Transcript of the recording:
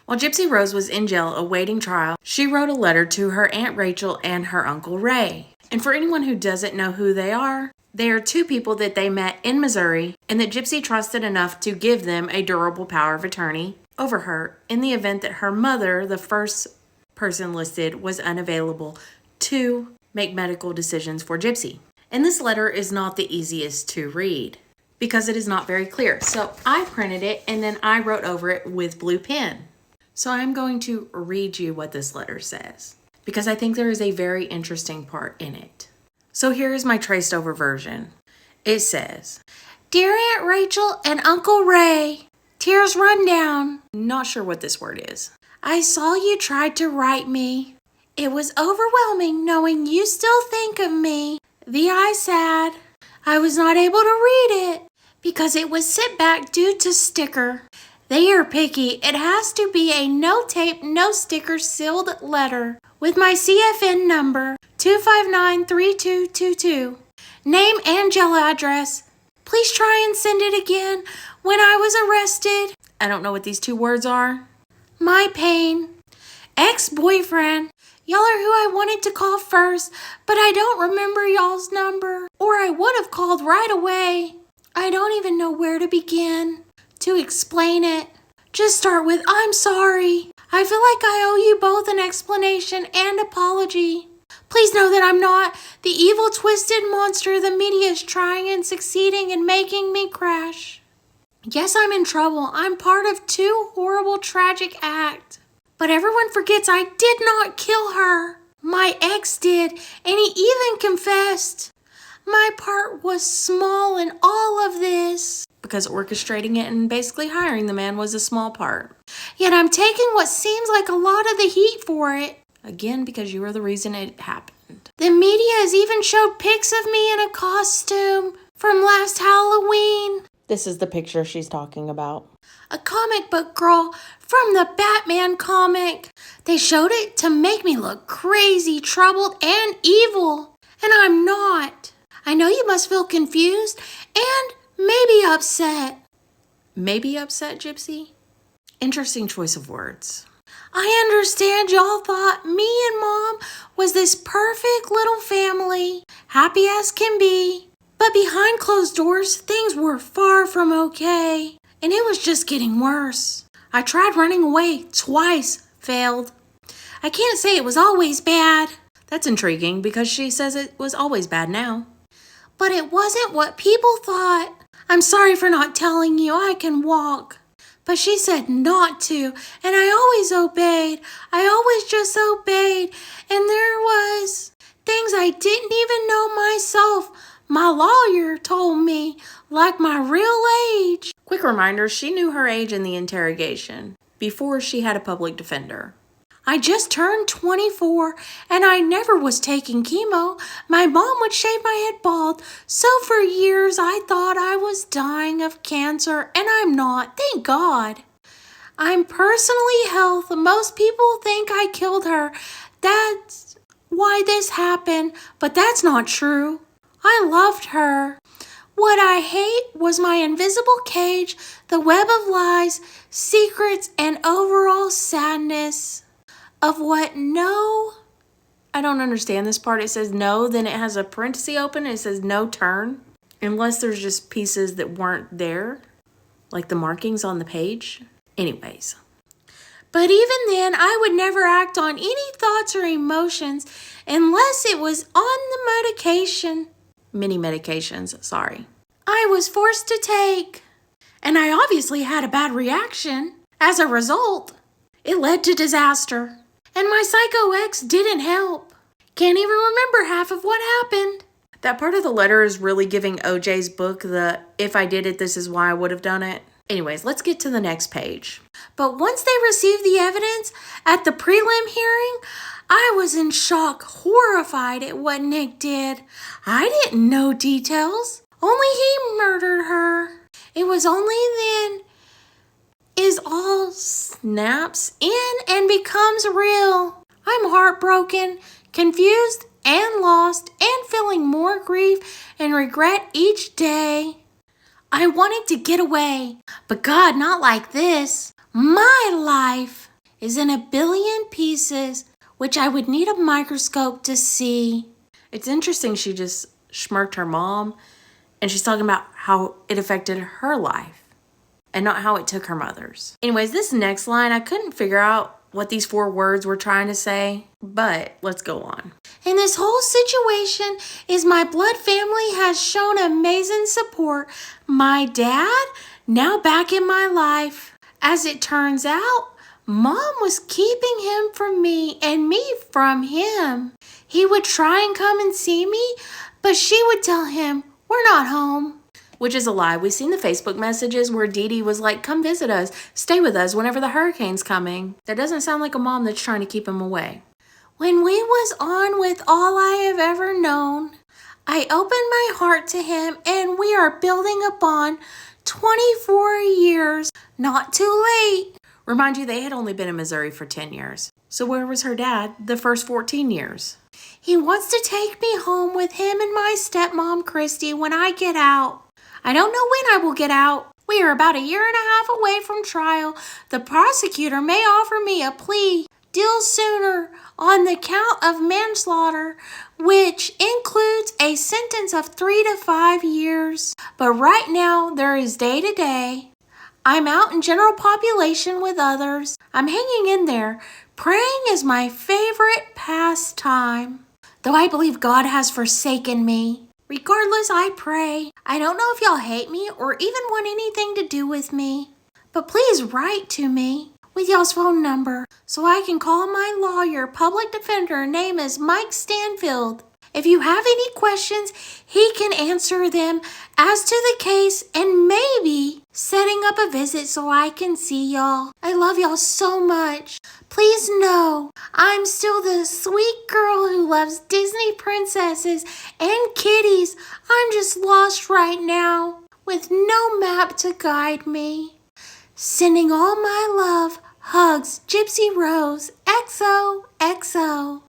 While Gypsyrose was in jail awaiting trial, she wrote a letter to her Aunt Rachel and her Uncle Ray. And for anyone who doesn't know who they are two people that they met in Missouri and that Gypsy trusted enough to give them a durable power of attorney over her in the event that her mother, the first person listed, was unavailable to make medical decisions for Gypsy. And this letter is not the easiest to read because it is not very clear. So I printed it and then I wrote over it with blue pen. So I'm going to read you what this letter says because I think there is a very interesting part in it. So here is my traced over version. It says, "Dear Aunt Rachel and Uncle Ray, tears run down." Not sure what this word is. "I saw you tried to write me. It was overwhelming knowing you still think of me. VI sad. I was not able to read it because it was sent back due to sticker. They are picky. It has to be a no tape, no sticker sealed letter with my CFN number 2593222. Name and jail address. Please try and send it again when I was arrested." I don't know what these two words are. "My pain. Ex-boyfriend. Y'all are who I wanted to call first, but I don't remember y'all's number, or I would have called right away. I don't even know where to begin to explain it. Just start with, I'm sorry. I feel like I owe you both an explanation and apology. Please know that I'm not the evil, twisted monster the media is trying and succeeding in making me crash. Yes, I'm in trouble. I'm part of two horrible, tragic acts. But everyone forgets I did not kill her. My ex did, and he even confessed. My part was small in all of this." Because orchestrating it and basically hiring the man was a small part. "Yet I'm taking what seems like a lot of the heat for it. Again, because you were the reason it happened. The media has even showed pics of me in a costume from last Halloween." This is the picture she's talking about. "A comic book girl from the Batman comic. They showed it to make me look crazy, troubled, and evil. And I'm not. I know you must feel confused and maybe upset." Maybe upset, Gypsy? Interesting choice of words. "I understand y'all thought me and Mom was this perfect little family, happy as can be. But behind closed doors, things were far from okay. And it was just getting worse. I tried running away twice, failed. I can't say it was always bad." That's intriguing because she says it was always bad now. "But it wasn't what people thought. I'm sorry for not telling you I can walk. But she said not to, and I always obeyed. I always just obeyed. And there was things I didn't even know myself. My lawyer told me, like my real age." Quick reminder, she knew her age in the interrogation before she had a public defender. "I just turned 24 and I never was taking chemo. My mom would shave my head bald. So for years I thought I was dying of cancer and I'm not, thank God. I'm personally healthy. Most people think I killed her. That's why this happened, but that's not true. I loved her. What I hate was my invisible cage, the web of lies, secrets, and overall sadness of what no..." I don't understand this part. It says no, then it has a parenthesis open. It says no turn. Unless there's just pieces that weren't there, like the markings on the page. Anyways. "But even then, I would never act on any thoughts or emotions unless it was on the medication. Many medications, sorry. I was forced to take. And I obviously had a bad reaction. As a result, it led to disaster. And my psycho ex didn't help. Can't even remember half of what happened." That part of the letter is really giving OJ's book the "if I did it, this is why I would have done it." Anyways, let's get to the next page. "But once they received the evidence at the prelim hearing, I was in shock, horrified at what Nick did. I didn't know details. Only he murdered her. It was only then is all snaps in and becomes real. I'm heartbroken, confused, and lost, and feeling more grief and regret each day. I wanted to get away, but God, not like this. My life is in 1,000,000,000 pieces, which I would need a microscope to see. It's interesting she just smirked her mom, and she's talking about how it affected her life and not how it took her mother's. Anyways, this next line, I couldn't figure out what these 4 words were trying to say, but let's go on. In this whole situation is my blood family has shown amazing support. My dad, now back in my life. As it turns out, Mom was keeping him from me and me from him. He would try and come and see me, but she would tell him, we're not home. Which is a lie. We've seen the Facebook messages where Dee Dee was like, come visit us, stay with us whenever the hurricane's coming. That doesn't sound like a mom that's trying to keep him away. When we was on with all I have ever known, I opened my heart to him and we are building a bond 24 years, not too late. Remind you, they had only been in Missouri for 10 years. So where was her dad the first 14 years? He wants to take me home with him and my stepmom, Christy, when I get out. I don't know when I will get out. We are about 1.5 years away from trial. The prosecutor may offer me a plea deal sooner on the count of manslaughter, which includes a sentence of 3 to 5 years. But right now, there is day to day. I'm out in general population with others. I'm hanging in there. Praying is my favorite pastime. Though I believe God has forsaken me. Regardless, I pray. I don't know if y'all hate me or even want anything to do with me. But please write to me with y'all's phone number so I can call my lawyer, public defender, name is Mike Stanfield. If you have any questions, he can answer them as to the case and maybe setting up a visit so I can see y'all. I love y'all so much. Please know I'm still the sweet girl who loves Disney princesses and kitties. I'm just lost right now with no map to guide me. Sending all my love, hugs, Gypsyrose, XOXO.